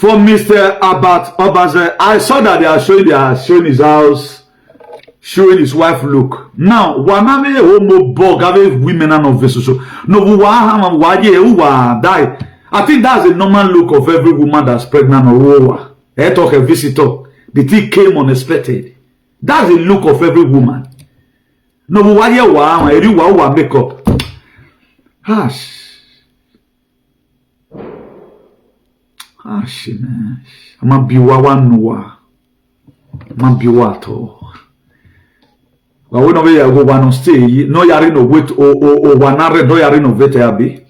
For Mr. Obazee, I saw that they are showing his house, showing his wife look. Now, waname homo bog have women and of vessels. No, die. I think that's the normal look of every woman that's pregnant or talk a visitor. The thing came unexpected. That's the look of every woman. No, why makeup. Hush. Man. I'm a biwa noa. I'm biwa to. But we know where you go one stay. No yari no wait or wanare no yari no vete abi.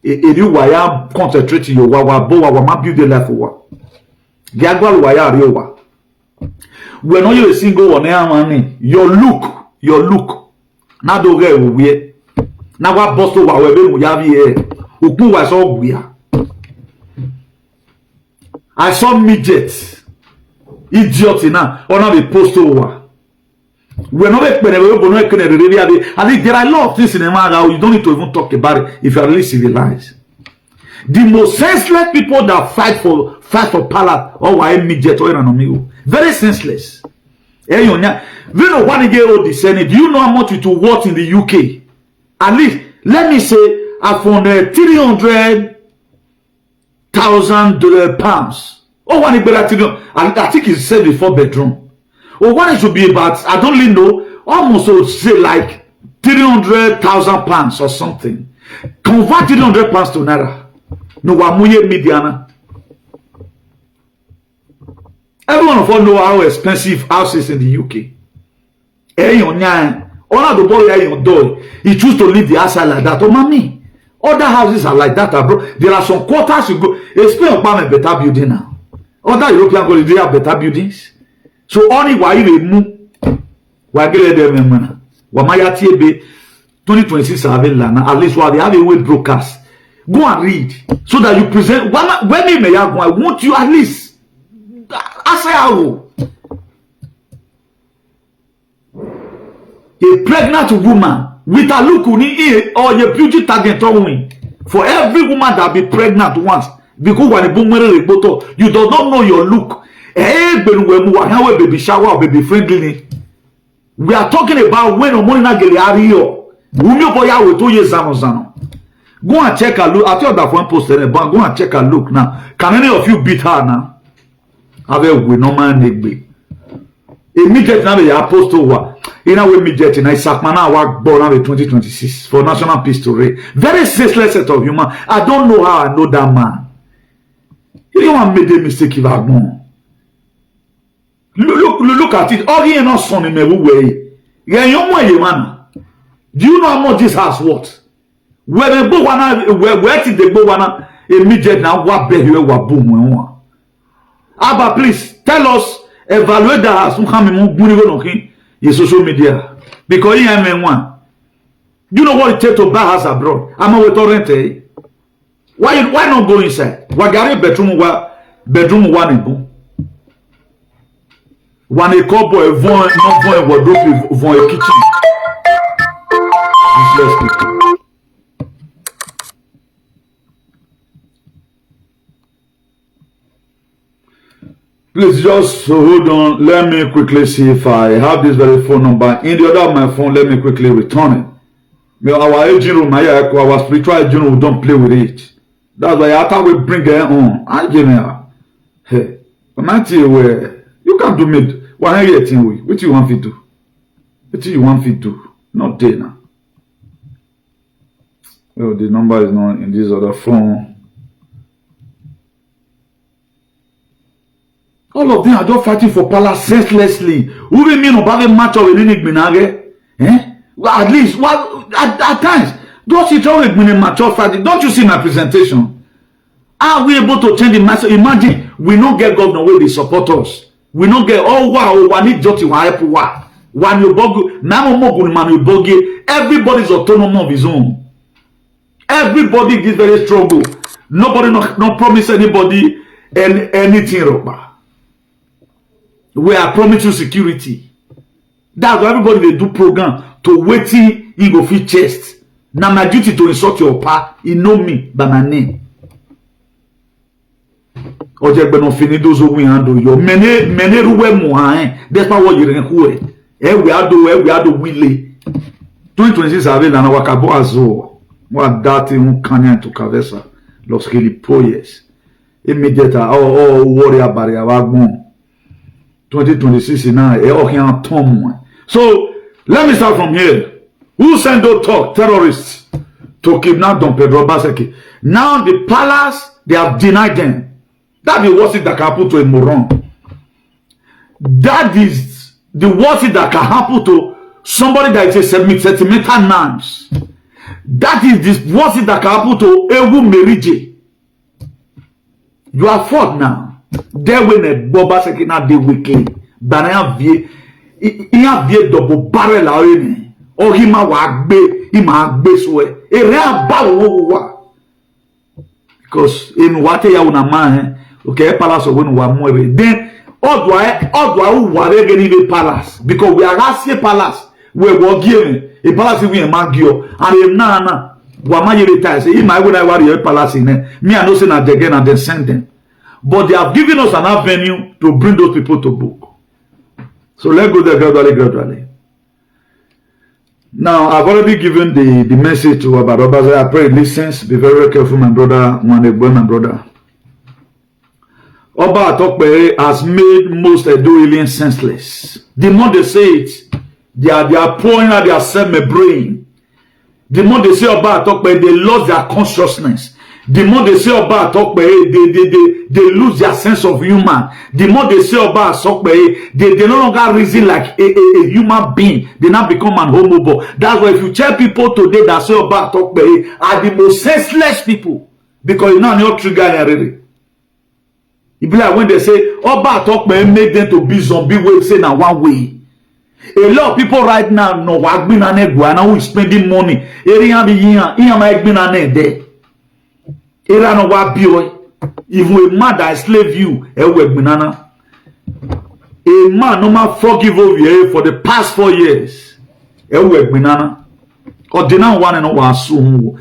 You waya concentrate your wawa bo wawa ma build the life wa. Gagwal waya riowa. When you a single one money, your look. Na do ge we. Na wa boss to wa we be mu yavi e. Ogun wa so gbuya. I saw midgets. Idiot now. On the post over. We're not I think there are a lot of things in the matter you don't need to even talk about it if you are really civilized. The most senseless people that fight for power or why midget or amigo. Very senseless. Do you know how much it will worth in the UK? At least, let me say, I found £300,000. Oh, one is better. I think it's said the 4-bedroom. Oh, one should be about, I don't really know, almost would say like £300,000 or something. Convert £300 to naira. No, wamuye mediana. Everyone of us know how expensive houses in the UK. He choose to leave the outside like that. Oh, mommy. Other houses are like that, bro. There are some quarters you go. Explain about a better building now. Other European countries, they have better buildings. So only why you move, why get them? Wamaya TB 2026 at least while they have a way broadcast. Go and read so that you present. When you may have one, I want you at least. I say how. A pregnant woman with a look or your beauty target for every woman that be pregnant once because when you do not know your look. Baby shower or baby friendly. We are talking about when Omona Geliario. Go and check a look. I thought that one posted but go and check a look now. Can any of you beat her now? Have a normal negbe. Immediately now they are posted over. In a way, immediately, I Sakmana work born out in 2026 for national peace to reign. Very senseless set of human. I don't know how I know that man. You don't want to make a mistake if I know. Look at it. All you not son in every way. Do you know how much this house worth? Where the book where did the book immediately now what baby what boom. Abba, please tell us, evaluate the house. Your social media because you have one. You know what it takes to buy house abroad. I'm a torrent. Why not go inside? Why get bedroom one in boom? One a couple of one not one wardrobe one a kitchen. Useless people. Please just hold on. Let me quickly see if I have this very phone number. In the other of my phone, let me quickly return it. Our aging room, our spiritual aging room, don't play with it. That's why after we bring her on, I give her. Hey, but you can't do me. What are you getting? What do you want to do? What do you want to do? Not there now. Well, the number is not in this other phone. All of them are just fighting for power senselessly. Who will mean about a match of a minute? Well, at least at times, don't you tell me match of fighting? Don't you see my presentation? Are we able to change the matter? Imagine we don't get governor where they support us. We don't get one need joti wa one you bogu now man you bogi. Everybody's autonomous of his own. Everybody is very struggle. Nobody not promise anybody anything. We are promising security. That's why everybody they do program to waiting in go fit chest. Now my duty to insult your pa. You know me by my name. Oje gbe no fini those who we handle yo. Mene ruwe mo that's not what you reku we ado wile. 2026 ave na wakabo azo. Wa date un kanya to kavesa. Lorsque les poyes. Immédiatement worry about it wagbon. 2026 now e o kan ton. So let me start from here. Who sent those terrorists to kidnap Don Pedro Obazee? Now the palace, they have denied them. That is what that can happen to a moron. That is the worst that can happen to somebody that is a sentimental nance. That is the worst that can happen to Ewu Merije. You are fought now. There when a Obazee now they wicked. Banana vie. Il a vie double barrel la une. Or he ma wagbe, he ma gbe swe. E re aba wo. Because in what ya una man, okay, palace when wa mwebe. Then odwa wa regeni palace because we are Asia palace we go give a palace we magio and na wa ma ye retire say my when I worry palace in me I know say na again and then send them. But they have given us an avenue to bring those people to book. So let's go there gradually. Now, I've already given the message to about Obazee. I pray it listens. Be very, very careful, my brother. My brother. Oba Atokpe has made most Edo aliens senseless. The more they say it, they are pouring out their brain. The more they say Oba Atokpe, they lost their consciousness. The more they say Oba Atokpe, they lose their sense of human. The more they say Oba Atokpe, they no longer reason like a human being. They now become an homo. That's why if you tell people today that say Oba Atokpe are the most senseless people, because you know you're triggering already. It be like when they say Oba Atokpe make them to be zombie way, say now one way. A lot of people right now know what been an egg who is spending money. Area be here, might been an egg there. Area no what be even a man that slave you, a man no man forgive over here for the past 4 years. Banana. Or deny one and one soon.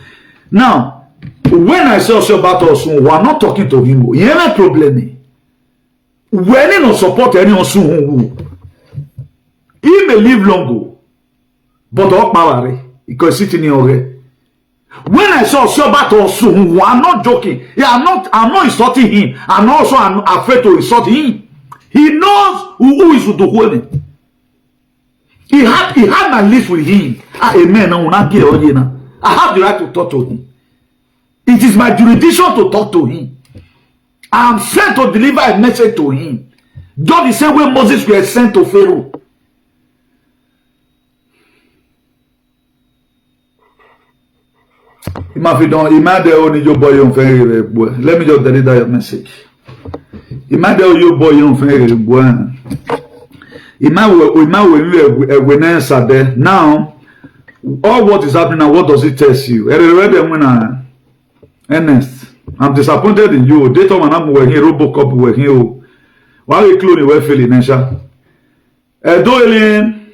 Now, when I say about us, we are not talking to him. He have a problem. When he no support anyone soon, he may live long, but all power because sitting in already. When I saw about us soon, I'm not joking. Yeah, I'm not insulting him. I'm afraid to insult him. He knows who is to do. He had my list with him. Amen. I have the right to talk to him. It is my jurisdiction to talk to him. I am sent to deliver a message to him. Just the same way Moses was sent to Pharaoh. Let me just deliver your message. Now, all what is happening and what does it tell you? Ernest, I'm disappointed in you. Data man, I'm working, Robocop working. Why are you cloning? We're feeling, Nesha. Doylin,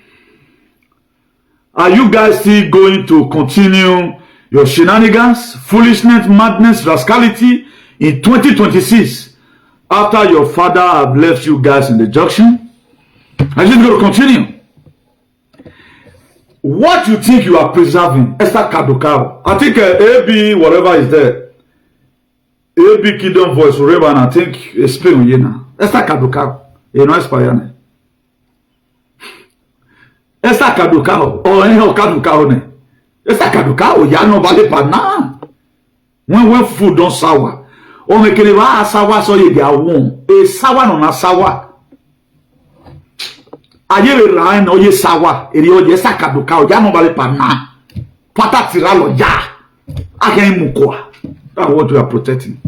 are you guys still going to continue your shenanigans, foolishness, madness, rascality in 2026 after your father have left you guys in the junction? Are you going to continue? What you think you are preserving? Esther Kadukao. I think AB, whatever is there. AB Kingdom Voice, whatever, and I think explain you now. Esther Kadukao. You know, Espayane. Esther Kadukao. Or any Kadukao ne. Esther Kadukao. Ya no vale pa na. When food don't sour. O me kele wa sour so ye ga won. E sour no na sour. Ayere rain oye sawa eri oye sakaduka oja no bale pa na pata tira lo ya agen mukoa. That's what we are protecting.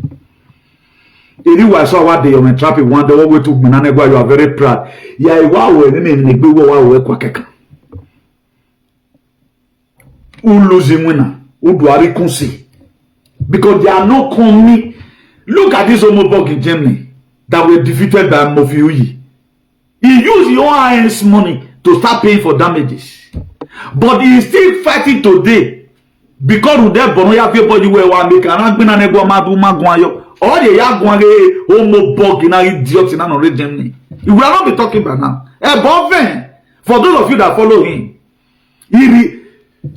Eri wa so wa dey on trap one day we to Minanegwa, you are very proud. Ya iwa we ni negbe wa we kwa keka uluzi mwina uduari kunsi because they are not coming. Look at this homophobe in Germany that were defeated by Mofiuyi. He used your hands money to start paying for damages. But he is still fighting today. Because of that, Bonoya people you were one make an agreement and go madu magwayo. All the yagwange homo bug in idiot in an origin. We will not be talking about now. For those of you that follow him, he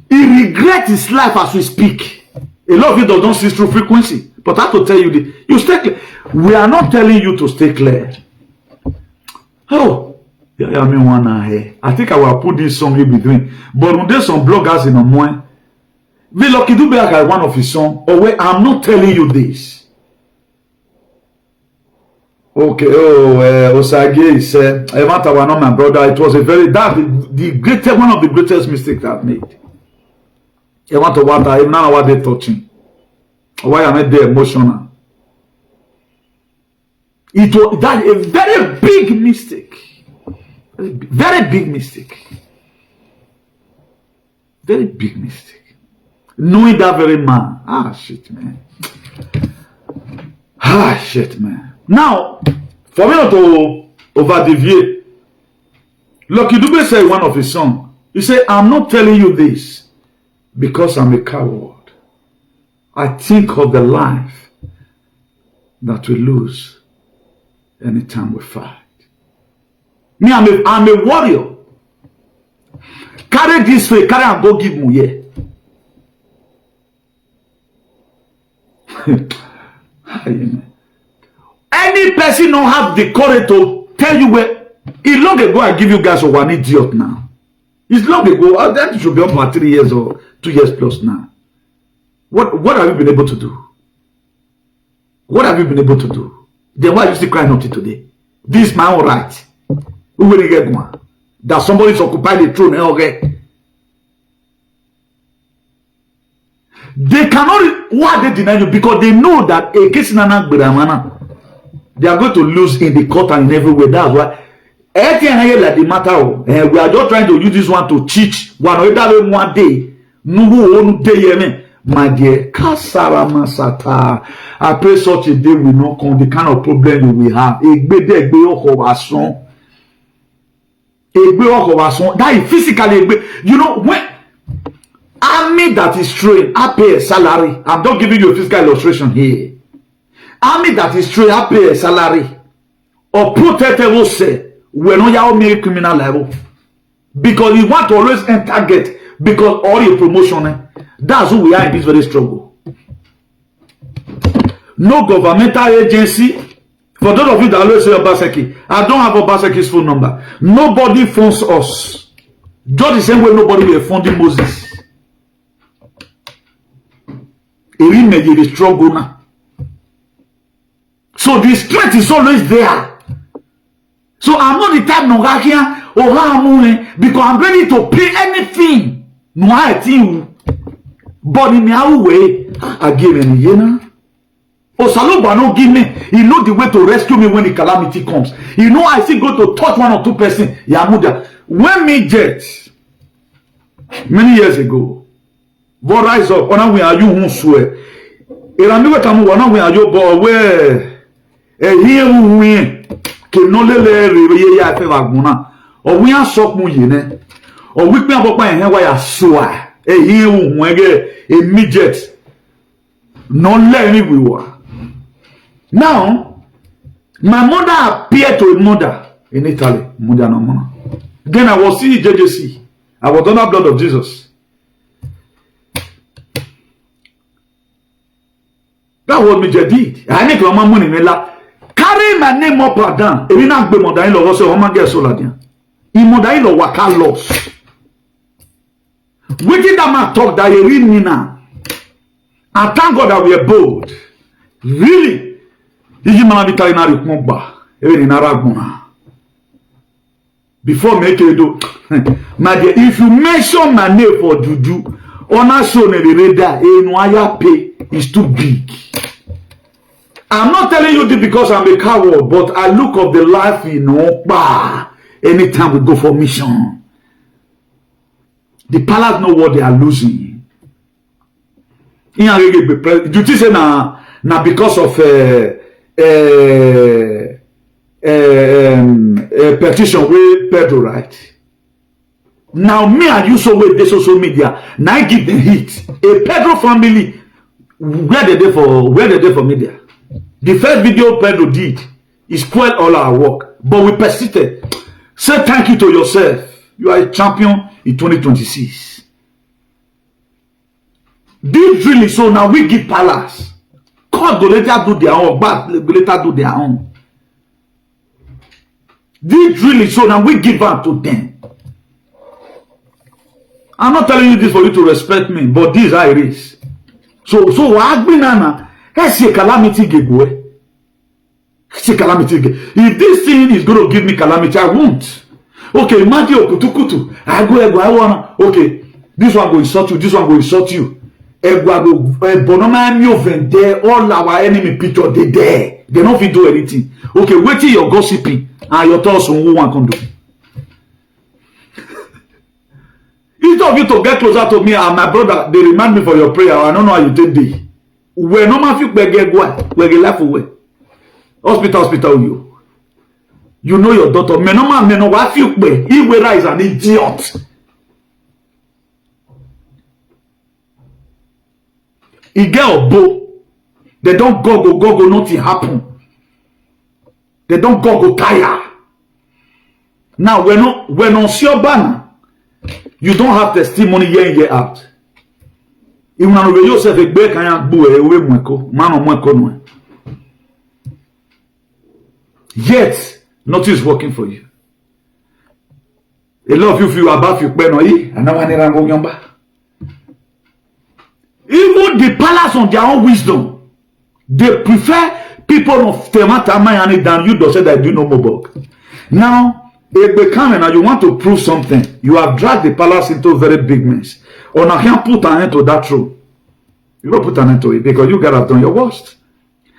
regrets his life as we speak. A lot of you don't see through frequency. But I have to tell you this. You stay clear. We are not telling you to stay clear. Oh, yeah, I mean one here. I think I will put this song in between. But when there's some bloggers in the morning, we lucky do be like one of his songs. Oh wait, I'm not telling you this. Okay, Obazee said, Evanta was not my brother. It was a very the greatest one of the greatest mistakes I've made. Evanta was even now what they touching. Why am I there emotional? It was that a very big mistake. Very big mistake. Very big mistake. Knowing that very man. Shit, man. Shit, man. Now, for me not to over-deviate, Lucky Dube said in one of his songs, he said, I'm not telling you this because I'm a coward. I think of the life that we lose anytime we fight. Me, I'm a warrior. Carry this way, carry and go give me here. Any person don't have the courage to tell you where. It's long ago I give you guys one idiot now. It's long ago. That should be up for 3 years or 2 years plus now. What have you been able to do? What have you been able to do? Then why are you still crying until today? This is my own right. Who will get one? That somebody's occupied the throne. Okay. They cannot. Why they deny you? Because they know that a case they are going to lose in the court and in everywhere. That's why everything like the matter. We are just trying to use this one to teach one day. My dear, Kasara Masata. I pray such a day will not come. The kind of problem you will have. That is physically. You know, when army that is trained, I pay a salary. I'm not giving you a physical illustration here. Army that is trained, I pay a salary. Or protector will say, we're not your mere criminal level. Because you want to always enter gate. Because all your promotion, that's who we are in this very struggle. No governmental agency. For those of you that always say Obazee, I don't have Obazee's phone number. Nobody funds us. Just the same way nobody will fund Moses. The struggle now. So the strength is always there. So I'm not the type no because I'm ready to pay anything. No, I think, but in my way, I give him, you know. Osaloba no give me. He know the way to rescue me when the calamity comes. You know, I still go to touch 1 or 2 persons. Yamuda. When me jet many years ago, what rise up? Ona we are you who swear. Iraniwe tamu wana we are you bo where here we can no le ya fe waguna. Or we are sok mu yene. Or we can about my why I swear. Here we immediate. No let me we were. Now, my mother appeared to a mother in Italy. Then I was seeing JJC. I was under the blood of Jesus. That was me did. I make my money. Carry my name up and down. If you not be mother in law, also Oma get so ladian. In mother in law, waka loss. Waiting that man talk that you read me now. And thank God that we are bold. Really. Before make it do, my dear, if you mention my name for Juju, honor show me the radar, and pay is too big. I'm not telling you this because I'm a coward, but I look of the life, you know, anytime we go for mission. The palace know what they are losing. You say now because of petition with Pedro, right? Now me and you so with the social media. Now I give them hit. A Pedro family where they for media. The first video Pedro did, he spoiled all our work. But we persisted. Say thank you to yourself. You are a champion in 2026. This really so now we give palace. God go later do their own, but go later do their own. This really so now we give up to them. I'm not telling you this for you to respect me, but this is how it is. So what nana? Let's see calamity give. See calamity. If this thing is going to give me calamity, I won't. Okay, imagine okutukutu. I wanna. Okay, this one go insult you. This one go insult you. All our enemy picture they there. They don't fit do anything. Okay, wait till you're gossiping and your thoughts on who one can do. Instead of you to get closer to me and my brother, they remind me for your prayer. I don't know how you take this. We're no man fit get we're life away. Hospital you. You know your daughter. Me no man, me no what you pay. He is an idiot. He get a bow. They don't go, nothing happen. They don't go tire. Now when on your banner, you don't have testimony year in year out. Even when you yourself a break and man. Yet nothing is working for you. A lot of you feel about you and now I even the palace on their own wisdom, they prefer people of Temata than you that say that you know more. Now, if they come and you want to prove something, you have dragged the palace into a very big mess. Or now can't put an end to that truth. You don't put an end to it because you guys have done your worst.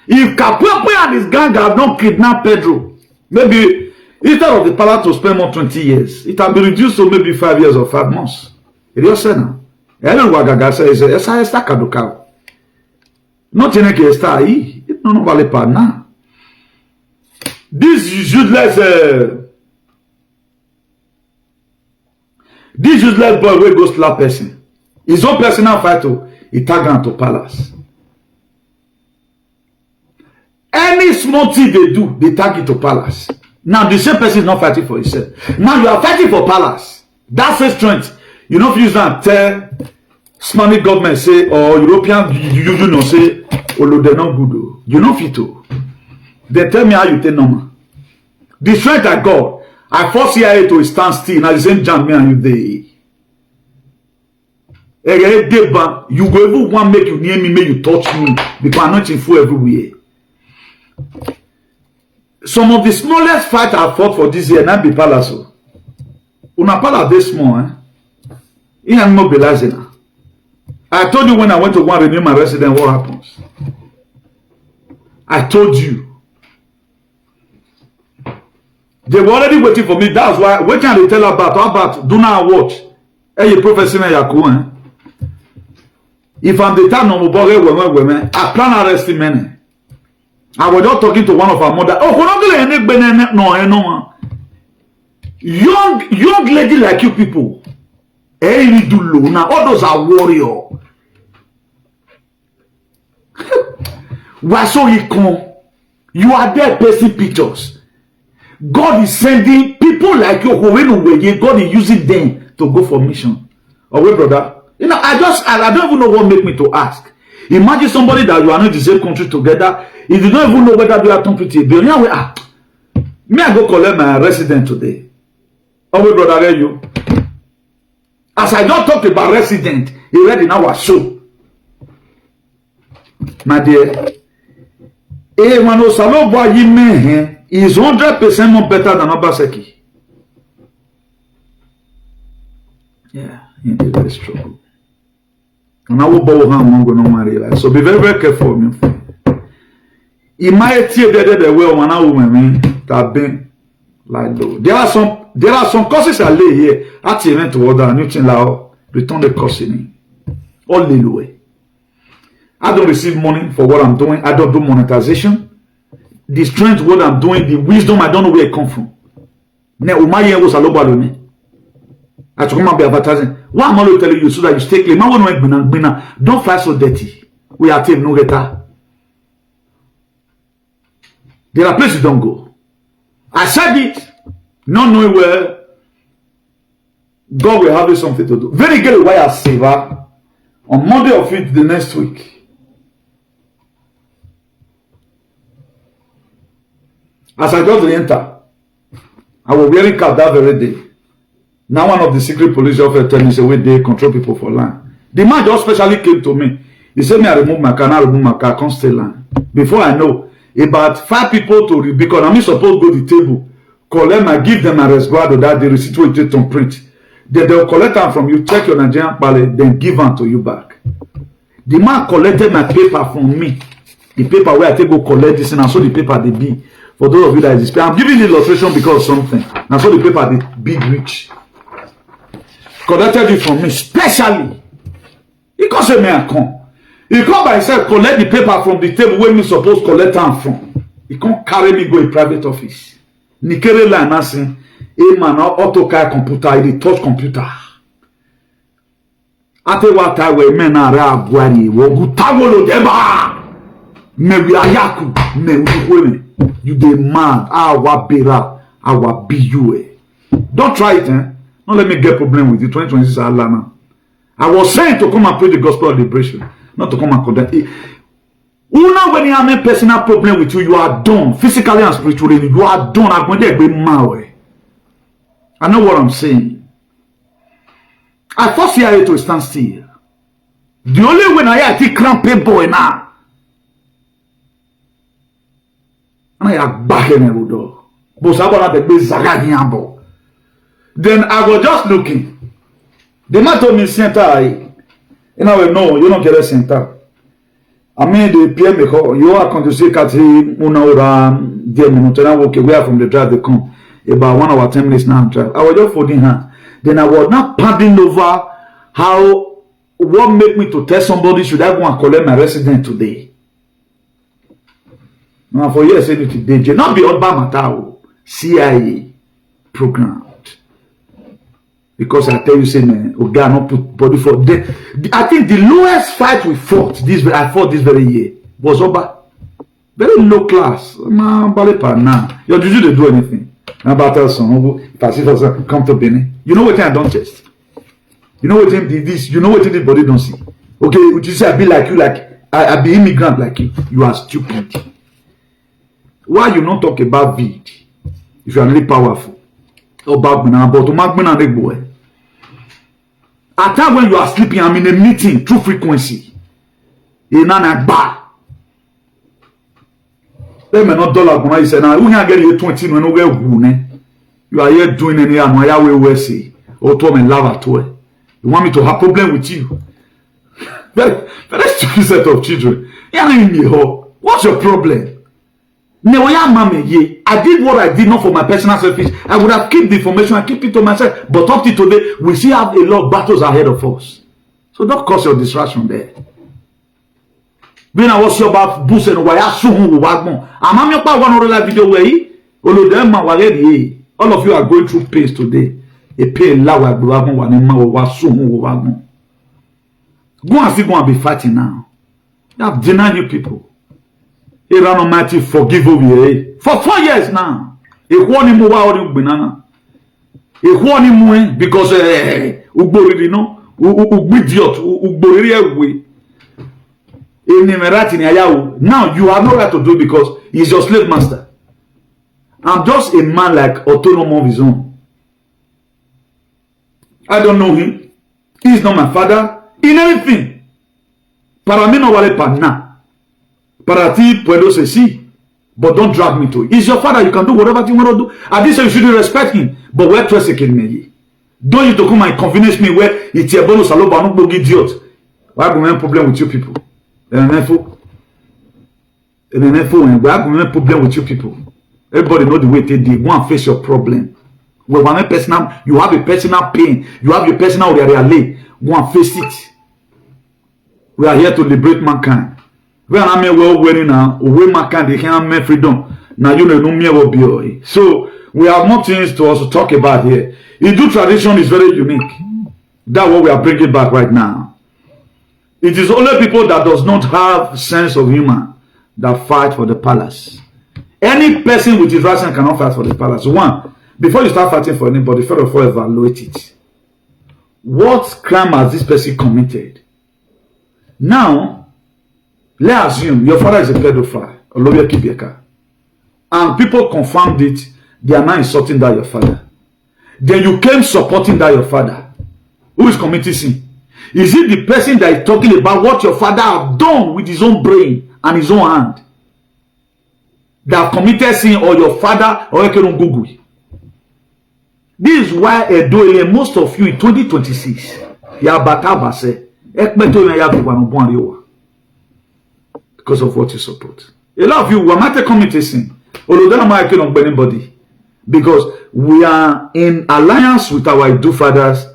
If Kapuapu and his gang have not kidnapped Pedro, maybe instead of the palace to spend more 20 years, it can be reduced to maybe 5 years or 5 months. It is said now. Everyone says, essa está caducado. Não tinha que estar aí. Não vale para nada. This useless boy will go slap person. His own personal fight to Itagan to palace. Any small thing they do, they tag it to palace. Now the same person is not fighting for himself. Now you are fighting for palace. That's his strength. You know if you use that tell Spanish government say or European union say oh they're not good. You know fit to. They tell me how you take normal. The strength I got, I force CIA to stand still. Now the same jam me and you there. You go even want make you near me, make you touch me because I'm not in full everywhere. Some of the smallest fights I fought for this year, not be palace. Una palace this small, eh? He ain't mobilizing. I told you when I went to go and renew my residence, what happens? I told you. They were already waiting for me. That's why. What can they tell about? How about? Do not watch. Hey, you prophecy me yaku, eh? If I'm the time no women, I plan arresting many. I was just talking to one of our mother. Oh, no. Young lady like you people. Hey, do low. Now all those are warrior. Why so he come? You are there pasting pictures. God is sending people like you who God is using them to go for mission. Oh wait, brother. You know, I don't even know what make me to ask. Imagine somebody that you are not in the same country together. If you don't even know whether they are talking to a billionaire, may I go collect my resident today? Oh wait, brother, where you? As I don't talk about resident, he read in our show. My dear, Emmanuel Salobo Yime is 100% more better than Obazee. Yeah, in the very struggle. And I will bow down no marry. So be very, very careful. In my tear the way when I woman that been like though. There are some courses I lay here. At event to order and you allow return the course in all the way. I don't receive money for what I'm doing. I don't do monetization. The strength what I'm doing, the wisdom I don't know where it come from. Now umaye was aloba me. I told him be advertising. Why am I telling you so that you stay clean? Don't fly so dirty. We are team no getter. There are places you don't go. I said it, not knowing where God will have something to do. Very good why I save her on Monday of it the next week. As I just enter, I was wearing cap that very day. Now one of the secret police officers tell me, say, wait, they control people for land. The man just specially came to me. He said, me, I remove my car, I can't stay land. Before I know, about 5 people to read, because I'm supposed to go to the table, collect my, give them a resguardo that the receipt will take on print. Then they'll collect them from you, check your Nigerian pallet, then give them to you back. The man collected my paper from me. The paper where I take go collect this, and I saw the paper they be. For those of you that is display, I'm giving the illustration because of something. And I saw the paper they big rich. Collected it from me, specially. He can't say me I come. He come by himself, collect the paper from the table where me supposed to collect them from. He can't carry me go in private office. Nikere line asking, a man auto car computer, he touch computer. Ate what I will men are agwari, wogutawolo deba. Me we ayaku, me we you be mad, awa bera, awa biyue. Don't try it, eh? Don't let me get problem with you. 2026 Allah now. I was saying to come and pray the gospel of liberation, not to come and condemn it. Una when you have a personal problem with you, you are done. Physically and spiritually, you are done. I'm going to be mad. I know what I'm saying. I force CIA to stand still. The only way I take cramping boy now. And I am back in the door. Then I was just looking. The man told me, center. You know, no, you don't get a center. I mean, the PM, you are going to say, Katri, Munaura, 10 minutes, and I walk away from the drive they come. About 1 hour, 10 minutes now. Drive. I was just holding her. Then I was not padding over how, what made me to tell somebody, should I go and collect my resident today? Now, for years, I said it today, not be Obama Matao, CIA program. Because I tell you, say, man, oh God, not put body for them. I think the lowest fight we fought I fought this very year was over very low class. Nah, your did you do anything? About us, if I see us come to Benin, you know what I don't test. You know what this. You know what the body don't see. Okay, would you say I be like you, like I be immigrant like you? You are stupid. Why you not talk about vid if you are really powerful? About boy. At time when you are sleeping, I'm in a meeting through frequency. In an bar. They may not dollar when I say now we can get you 20 when we get you are here doing any way we say or to me love at way. You want me to have problem with you? Very stupid set of children. What's your problem? I did what I did not for my personal selfish. I would have kept the information and keep it to myself. But up to today, we still have a lot of battles ahead of us. So don't cause your distraction there. When I was about boost and why I soon wagmo. I'm your part one other video way. All of you are going through pains today. A pain law wagmo. Go and see go and be fighting now. They have denied you people. Iran Almighty forgive over for 4 years now. Because ugbori no ugbidiot ugbori ewe enumerati ni ayawo. Now you have no right to do it because he's your slave master. I'm just a man like autonomous of his own. I don't know him. He's not my father in anything. Para mí no vale pa na. Para ti puedo say sí, but don't drag me to it. He's your father. You can do whatever you want to do. I didn't say you shouldn't respect him, but we're trusting me. Don't you to come and convince me where it's a bonus aloba no go idiot. Why have no problem with you people? And we have no problem with you people. Everybody know the way they do. Go and face your problem. Well, you have a personal pain. You have your personal reality. Go and face it. We are here to liberate mankind. We are not well winning now. We mankind they can't make freedom. Now you know me will be. So we have more things to also talk about here. Hindu tradition is very unique. That's what we are bringing back right now. It is only people that does not have sense of humor that fight for the palace. Any person with his right hand cannot fight for the palace. One, before you start fighting for anybody, first of all, evaluate it. What crime has this person committed? Now, let's assume your father is a pedophile, Olobia Kibieka, and people confirmed it. They are now insulting that your father. Then you came supporting that your father. Who is committing sin? Is it the person that is talking about what your father have done with his own brain and his own hand? That have committed sin, or your father, or Google? This is why most of you in 2026, because of what you support. A lot of you will not committing sin. Although I'm not on anybody, because we are in alliance with our Idu fathers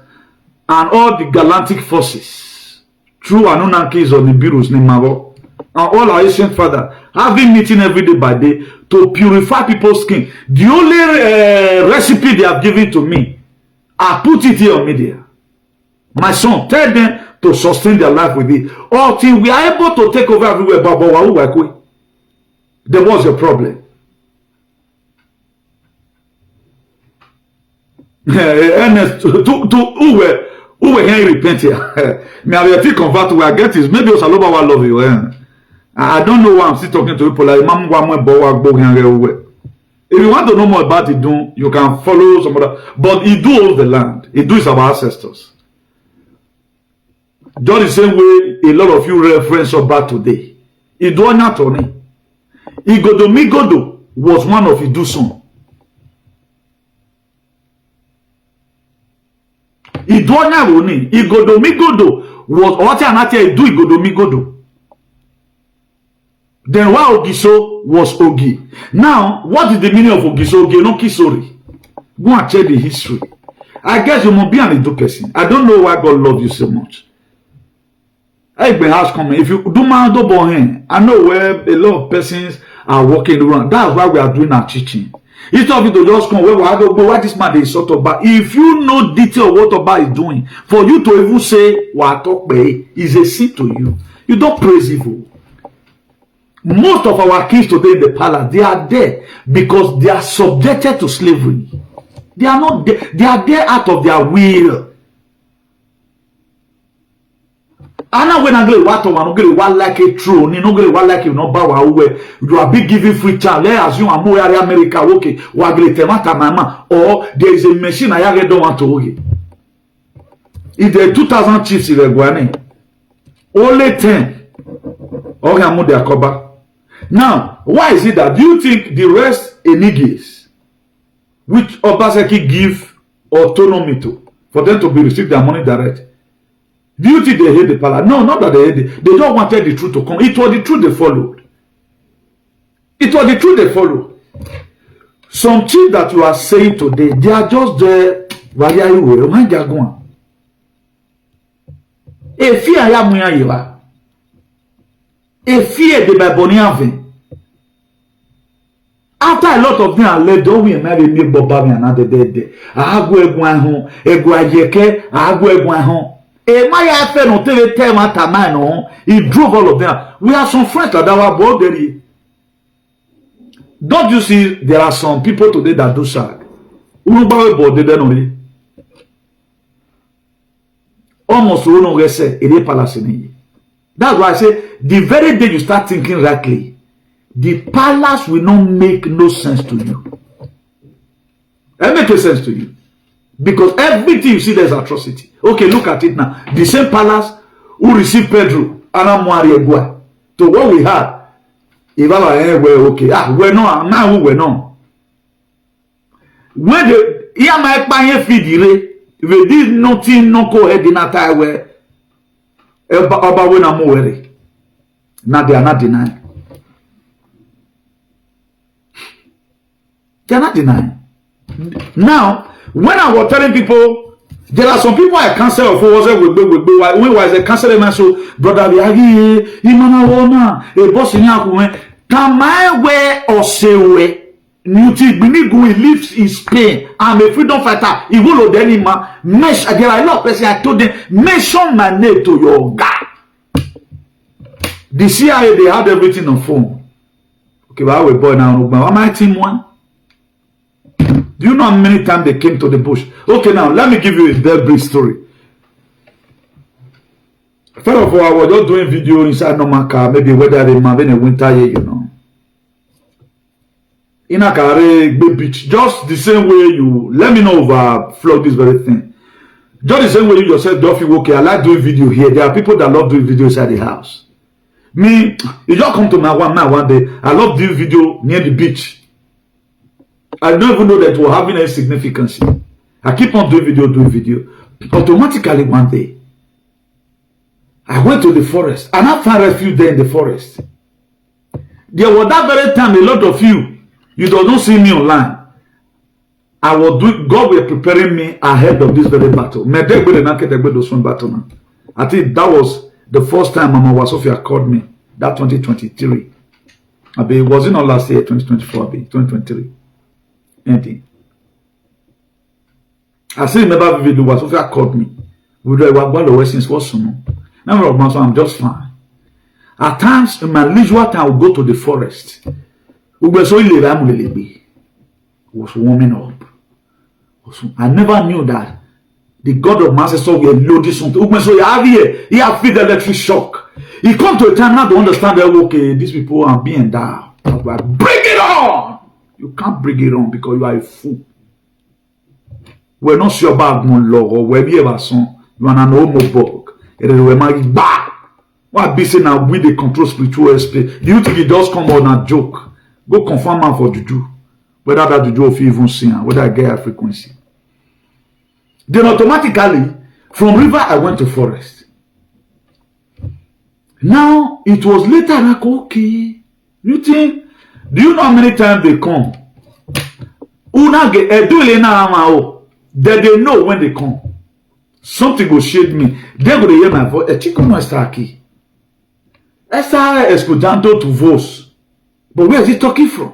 and all the galactic forces through Anunnakis or the bureaus named Mavo, and all our ancient fathers having meeting every day by day to purify people's skin. The only recipe they have given to me, I put it here on media. My son, tell them to sustain their life with it until we are able to take over everywhere. There was your problem. Who were here repent here? Me I will convert to I get is maybe Osaloba will love you. I don't know why I'm still talking to people like if you want to know more about Idu, you can follow some other. But Idu owns the land. Idu is our ancestors. Just the same way a lot of you reference about today. Idu Onyatoni. Igodomigodo was one of Idu's sons. Idu Onyaroni. Igodomigodo was what Anatia Idu Igodomigodo. Then why Ogiso was Ogi? Now, what is the meaning of Ogiso? Ogi no Kisori. Go and check the history. I guess you must be an Idu person. I don't know why God loves you so much. If you do my double hand, I know where a lot of persons are walking around. That's why we are doing our teaching. Instead of you to just come where we don't go, what this man is sort of bad. If you know detail what Oba is doing, for you to even say what is a sin to you, you don't praise evil. Most of our kids today in the palace, they are there because they are subjected to slavery. They are not there. They are there out of their will. And when I go to what like a true, you know, what like you know, you are big giving free chance. Let's assume I'm more America, okay, or there is a machine I don't want to okay. If there are 2,000 chiefs in the Guane, only 10 okay, I'm their cover. Now, why is it that do you think the rest enigmas which Obazee give autonomy to for them to be receive their money direct? Do you think they hate the palace? No, not that they hate it. They don't want the truth to come. It was the truth they followed. It was the truth they followed. Some things that you are saying today, they are just there. Why are you where? Why are you going? If you are muya yiwa, if you de baboniave, after a lot of them are led, don't we marry me Boba me another day? I go egwan home, egwajeke, I go egwan home. He drove all of them. We have some friends that are both there. Don't you see there are some people today that do sad? Almost that's why I say the very day you start thinking rightly, the palace will not make no sense to you. It makes sense to you. Because everything you see there is atrocity. Okay, look at it now. The same palace who received Pedro, to what we had. If I were okay, we're not, now we were not. When the Yama Panye Fidire, we did nothing, no go ahead in a time where Oba when I'm worried. Now they are not denying. They are not denying. Now, when I was telling people, there are some people I cancel of was when was a cancel so brother Biagi, Imana Wona, a boss in Yakume, Tamai way or say way, Nuti Binigu lives in Spain. I'm a freedom fighter. He will then mesh again. I love person. I told them, mention my name to your guy. The CIA, they had everything on phone. Okay, well, we boy now. Am I team one? Do you know how many times they came to the bush? Okay, now let me give you a very brief story. First of all, I was just doing video inside normal car, maybe whether they might be in a winter year, you know. In a car, big beach, just the same way you let me know if I flog this very thing. Just the same way you yourself don't feel okay. I like doing video here. There are people that love doing video inside the house. Me, you just come to my one day. I love doing video near the beach. I don't even know that it will have any significance. I keep on doing video. Automatically one day, I went to the forest and I found refuge there in the forest. There was that very time a lot of you don't see me online. I was doing, God were preparing me ahead of this very battle. I think that was the first time Mama Wasofia called me, that 2023. It wasn't all last year, 2024, 2023. Anything. I still remember video Wasofia called me. We were going to West What's I'm just fine. At times, in my leisure time, I would go to the forest. Was warming up. I never knew that the God of Ancestral will load this something. He have feel the electric shock. He come to a time now to understand that okay, these people are being down. Bring it on! You can't bring it on because you are a fool. We're not sure about mon law or where we ever son. You are an homobog. It is my bad. What be saying now we the control spiritual space. Do you think it does come on a joke? Go confirm man for juju. Whether that juju of even see whether I get a frequency. Then automatically, from river I went to forest. Now it was later like okay. You think? Do you know how many times they come? That they know when they come. Something will shade me. They will hear my voice. A chicken no está aqui. Está escutando tu voz. But where is he talking from?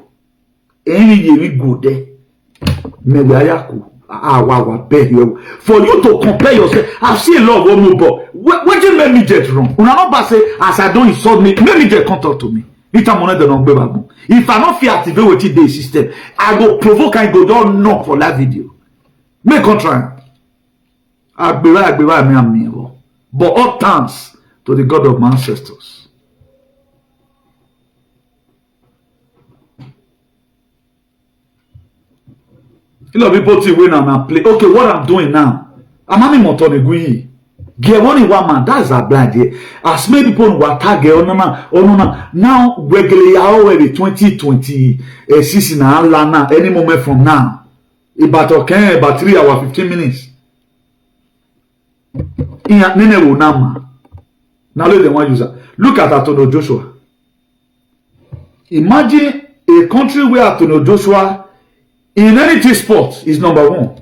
Any year we go there. For you to compare yourself, I've seen a lot of women, but what did you make me get wrong? When I not say as I don't insult me, make me get contact to me. If I don't feel activate with the system, I go provoke and go down knock for that video. Make contrary. I'll be right, but all thanks to the God of my ancestors. A lot of people think when I'm play. Okay, what I'm doing now, I'm having motonegui. Get one man, that's a blind here. As many people who attack now regularly already 2026 now, any moment from now. About 3 hours, 15 minutes. Now let them one user. Look at Antonio Joshua. Imagine a country where Antonio Joshua in any sport is number one.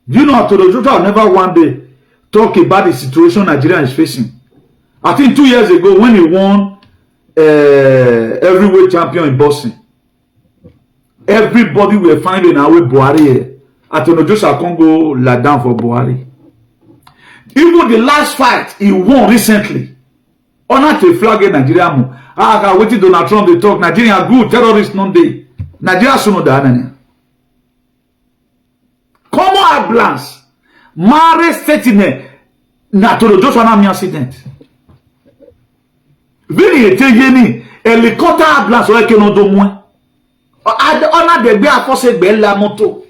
Do you know Antonio Joshua never one day talk about the situation Nigeria is facing? I think 2 years ago when he won heavyweight champion in boxing, everybody were finding our way Buhari. Antonio Joshua can't go lie down for Buhari. Even the last fight he won recently, honor to flag in Nigeria. I waited Donald Trump they talk Nigeria good terrorists non day. Nigeria soon da Come on, ambulance. Mare setine Antonio Joshua na mi accident. Vini eteyeni helicopter ambulance o ke no do mu. Honor de gbe afose gbe la moto.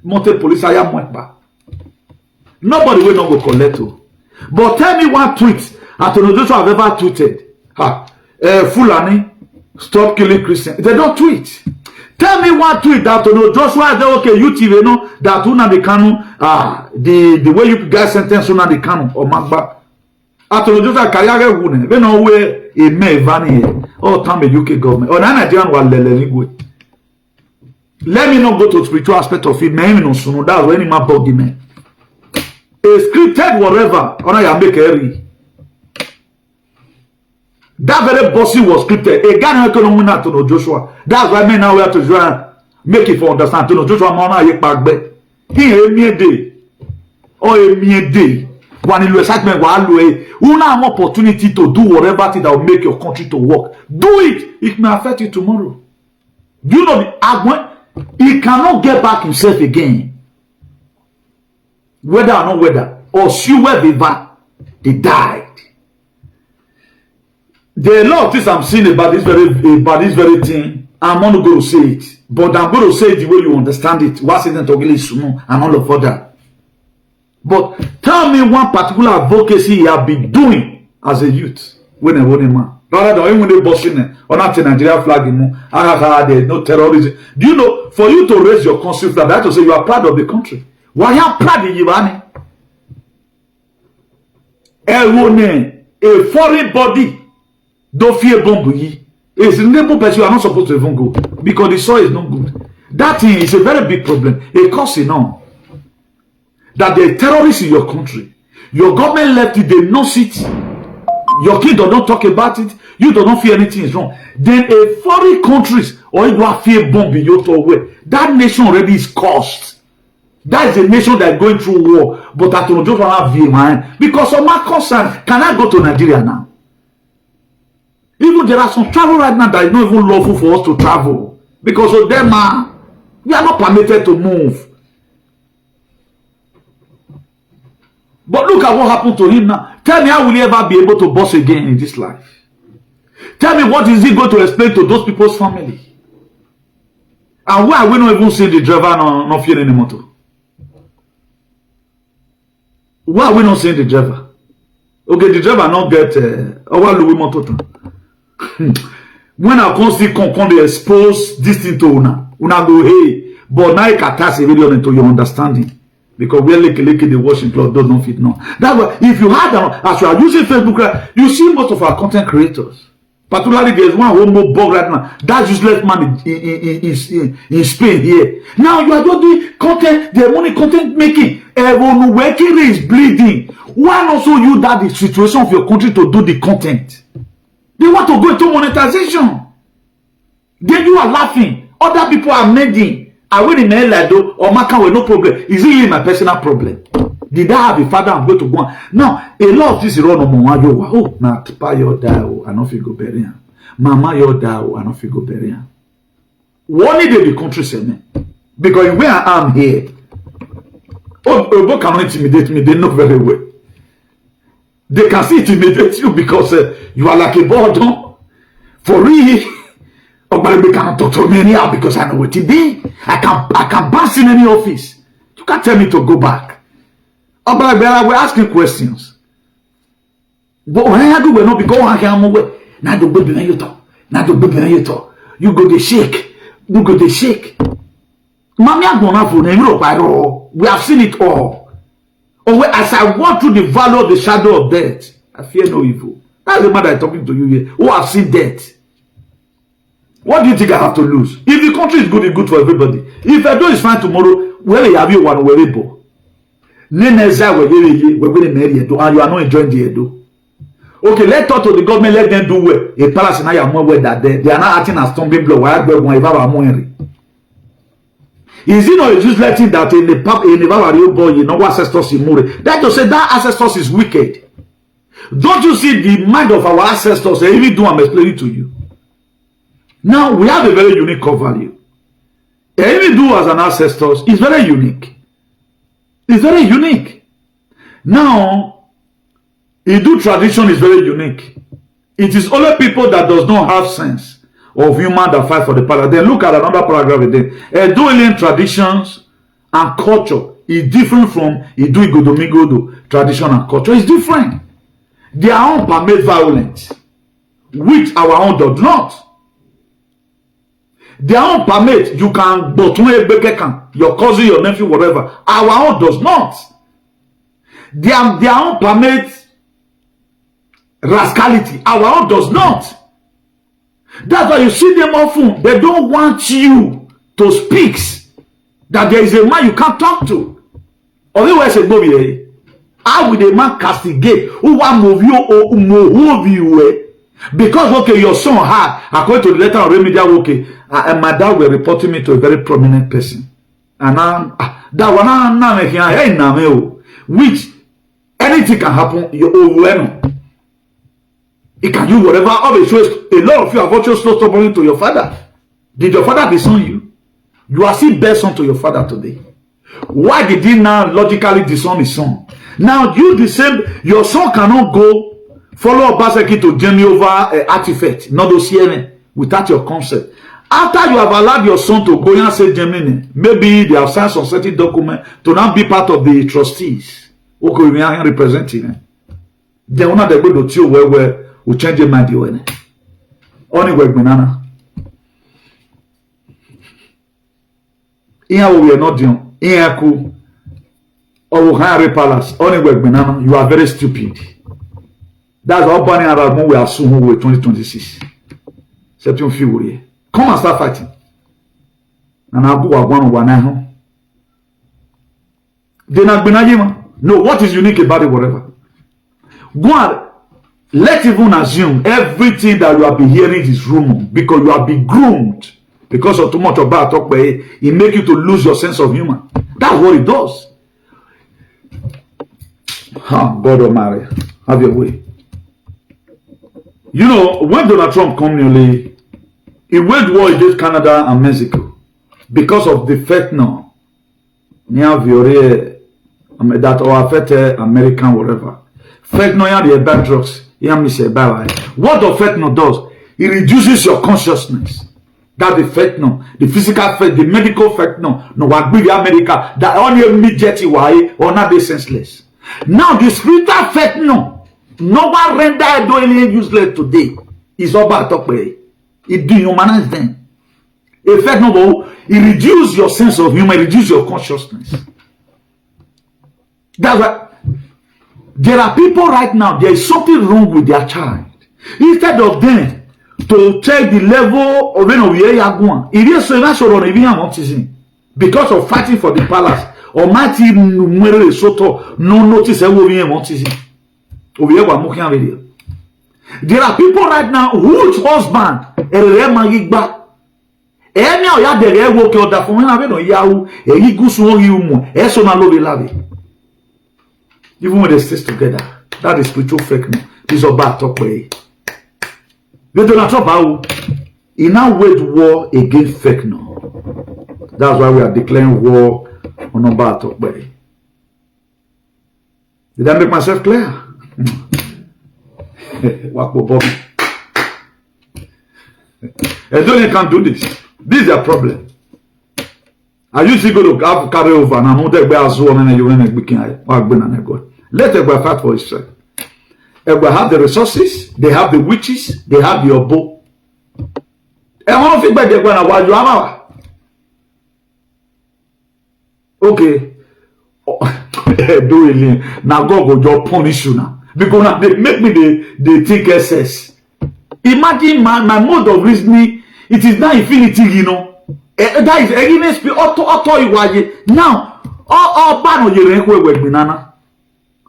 Monte police aya mo pa. Nobody will not go collect it. But tell me one tweet Antonio Joshua have ever tweeted. Fulani, stop killing Christians. They don't tweet. Tell me one tweet that Antonio Joshua said, okay, you TV know that una the canon, the way you guys sentence una the canon or Magba. Antonio Joshua carry wouldn't. They know where a may vanish. Oh, time the UK government. Or Nigerian will let me not go to the spiritual aspect of it. That's when my body man. A scripted whatever on I make every that very bossy was scripted. A guy who can win out to Joshua. That's why men now have to make it for understand to Joshua Mona ye back back. He a mere day or a mere day. When you excitement you have an opportunity to do whatever thing that will make your country to work. Do it. It may affect you tomorrow. Do you know he cannot get back himself again? Whether or not whether, or sure viva, they died. There are a lot of things I'm seeing about this very thing. I'm not going to say it, but I'm going to say it the way you understand it. What's it and all of that. But tell me one particular advocacy you have been doing as a youth when a man. Rather than when they bossing or not in Nigeria flag, there's no terrorism. Do you know, for you to raise your country flag, I have to say you are proud of the country. Why are you proud of Yivani? A foreign body don't fear bomb. It's a neighbor person you are not supposed to even go because the soil is not good. That thing is a very big problem. It costs enough that there are terrorists in your country. Your government left it, they know it. Your kids don't talk about it. You don't feel anything is wrong. Then a foreign countries or you have fear bomb in your way. That nation already is cost. That is a nation that is going through war. But I don't just want to have man. Because of my concern, can I go to Nigeria now? Even there are some travel right now that is not even lawful for us to travel. Because of them, we are not permitted to move. But look at what happened to him now. Tell me, how will he ever be able to boss again in this life? Tell me, what is he going to explain to those people's family? And why are we not even seeing the driver not feeling any motor? Why are we not seeing the driver? Okay, the driver not get our Louis motor. When I come see they expose this thing to una go hey, but now you can attach a video into your understanding. Because we are like the washing cloth does not fit now. That's why if you had as you are using Facebook, you see most of our content creators. Particularly there's one homo bug right now. That useless man in Spain here. Now you are just doing content, the money content making. Everyone working is bleeding. Why not so you that the situation of your country to do the content? They want to go into monetization. Then you are laughing. Other people are making. I will remain like though, or my with no problem. Is it really my personal problem? Did I have a father I'm going to go on? Now, a lot of this is run on my yo. Oh, my papa your die, I don't feel go bury him. Mama your die, I don't feel go bury him. What need the country say me? Because where I am here, oh, cannot intimidate me, they know very well. They can see intimidate you because you are like a boredom. For real. Oh, but they cannot talk to me anyhow because I know what it is. I can bounce in any office. You can't tell me to go back. Oh, but we're asking questions. But when I do, we're not because I can't move. Now the baby when you talk. Now the baby when you talk. You go the shake. You go the shake. Mommy, I'm gonna for Europe. We have seen it all. Oh, as I walk through the valley of the shadow of death, I fear no evil. That's the man that I'm talking to you here. Who have seen death. What do you think I have to lose? If the country is good, it's good for everybody. If Edo is fine tomorrow, where you have you one where Edo? Neneza we're going to marry Edo, and you are not enjoying the Edo. Okay, let's talk to the government, let them do well. A palace and I am more well that they are not acting as stumbling block. Is it not just letting that in the real boy, you know what ancestors in Mure? That to say that ancestors is wicked. Don't you see the mind of our ancestors? They even do, I'm explaining to you. Now, we have a very unique core value. Every do as an ancestor is very unique. It's very unique. Now, Idu tradition is very unique. It is only people that does not have sense of human that fight for the power. Then look at another paragraph again. Edo alien traditions and culture is different from Idu Igodomigodo tradition and culture. It's different. Their own permit violence, which our own does not. Their own permit, you can your cousin, your nephew, whatever. Our own does not. Their own permit rascality. Our own does not. That's why you see them often. They don't want you to speak. That there is a man you can't talk to. Otherwise, a movie. How will a man castigate who want move you or move you? Because okay, your son had, according to the letter of remedial, okay, and my dad were reporting me to a very prominent person. And that one, which anything can happen, it can do whatever. A lot of you have also stubborn to your father. Did your father disown you? You are still best son to your father today. Why did he now logically disown his son? Now you the same, your son cannot go follow Obazee to journey over artifact, not those here without your consent. After you have allowed your son to go and say Germany, maybe they have signed some certain document to now be part of the trustees. Okay, we are representing. Then one of the go to where we change your mind. Only work banana. Here we are not doing. Here cool. Or Harry Palace. Only work banana. You are very stupid. That's all burning around we are soon with 2026. September February. Come and start fighting. And I'll go one now. They're not been. No, what is unique about it, whatever? Go and let's even assume everything that you have been hearing is rumor because you have been groomed because of too much about talk by it make you to lose your sense of humor. That's what it does. God Almighty, have your way. You know, when Donald Trump communally, he waged war against Canada and Mexico because of the fentanyl that will affect American whatever. Fentanyl is bad drugs. What the fentanyl does, it reduces your consciousness. That the fentanyl, the physical fentanyl, the medical fentanyl, no what with America that only immediately why or not be senseless. Now the spiritual fentanyl, no one render doing useless today. Is all about talk way. It dehumanize them. A fentanyl, it reduces your sense of humor, it reduces your consciousness. That's why there are people right now, there is something wrong with their child. Instead of them to check the level of it is so much on because of fighting for the palace. Almighty Soto no notice there are people right now whose husband even when they stay together, that is spiritual fake news. This is about talk way. They do not talk about. He now wage war against fake news. That's why we are declaring war on about talk way. Did I make myself clear? Wako Bobby. And then you can't do this. This is a problem. I usually go to carry over and I'm not there as well and you want to go. Let everybody fight for Israel. Everybody have the resources, they have the witches, they have the obo. And one of the they're going to watch you. Okay. Do it. Now God will just punish you now. Because now they make me the think SS. Imagine my mode of reasoning, it is now infinity, you know. That is against auto now. All ban on banana.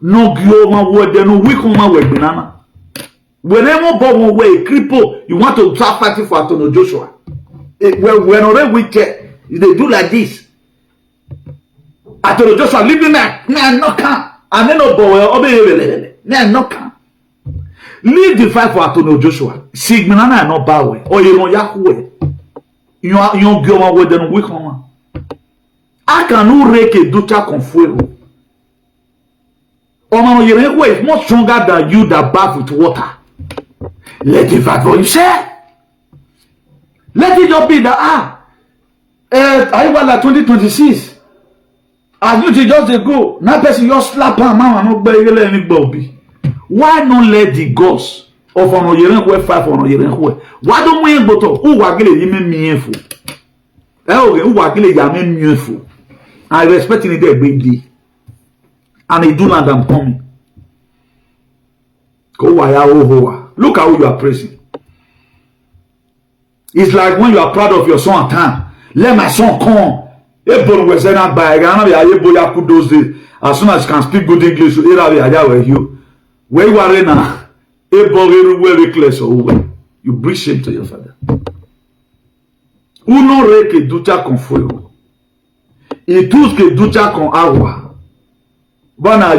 No gloma word, no weak word banana. Whenever bomb away, cripple, you want to start fighting for Antonio Joshua. When already wicked, they do like this. Antonio Joshua, leave me man, no can. And then no boy, obey, man, no can. Leave the fight for Antonio Joshua. Sigmanana no bow, or you know Yahweh. You are gloma word, no weak woman. I can no rake a ducha confuelo. Yahweh is more stronger than you that bath with water. Let it fight for himself. Let it just be that I want like 2026. As you just go, now person just slap her man and not bury any bobby. Why not let the gods of Yahweh fight for Yahweh? Why don't we go to who are getting him meaningful? Who are getting him meaningful? I respect it there, baby. And he do land I'm coming. Look at who you are praising. It's like when you are proud of your son at time. Let my son come. As soon as you can speak good English, where you are now, you bring shame to your father. Uno re que ducha con fuego. Y tú que ducha con agua. Now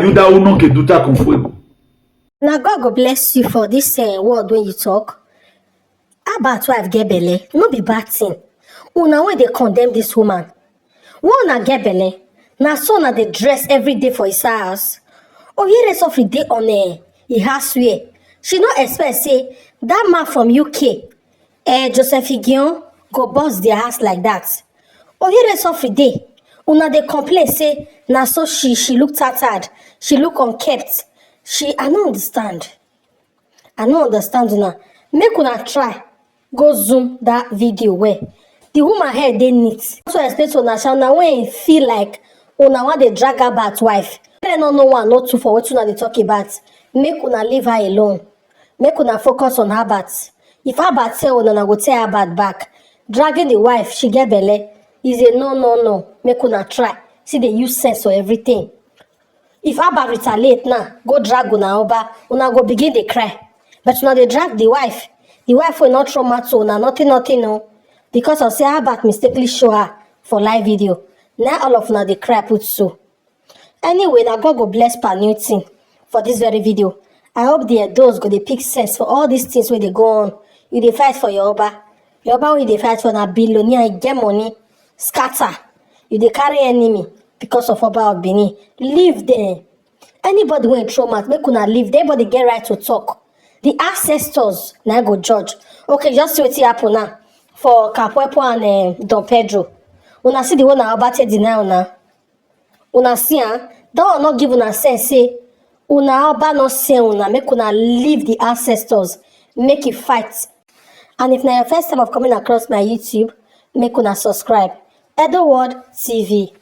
God go bless you for this word when you talk. About wife get belle, no be bad thing. Una wey dey condemn this woman. One na get belle, na so na dey dress every day for his house. Ohere suffer dey on e house where she no expect say that man from UK, Joseph Igion, go burst their house like that. Ohere suffer dey. Una dey complain say na so she look tattered, she look unkept. I no understand. I no understand una. Make una try go zoom that video where the woman hair dey neat. So explain to una say una when feel like una wan dey drag her back wife. Make no know one no two for wetin una dey talk about. Make una leave her alone. Make una focus on her bat. If her bat tell una go tell her bat back. Dragging the wife, she get belle, is a no. Make una try. See they use sense for everything. If Abba retaliate now, go drag una over, una go begin dey cry. But una dey drag the wife. The wife will not trauma to una, nothing no. Because of say Abba mistakenly show her for live video. Now all of una dey cry put so. Anyway, now God go bless per new thing for this very video. I hope the adults go dey pick sense for all these things where they go on. You dey fight for your Oba. Your Oba wey dey fight for na billionaire, get money, scatter. You dey carry enemy because of Oba of Benin. Leave them. Anybody wey trauma, make una leave. Everybody get right to talk. The ancestors now go judge. Okay, just see wetin happen now for Capwepo and Don Pedro. Una see the one na Oba take deny una. Una see that one not give una sense say una Oba not say una. Make una leave the ancestors. Make it fight. And if na your first time of coming across my YouTube, make una subscribe. Edward TV.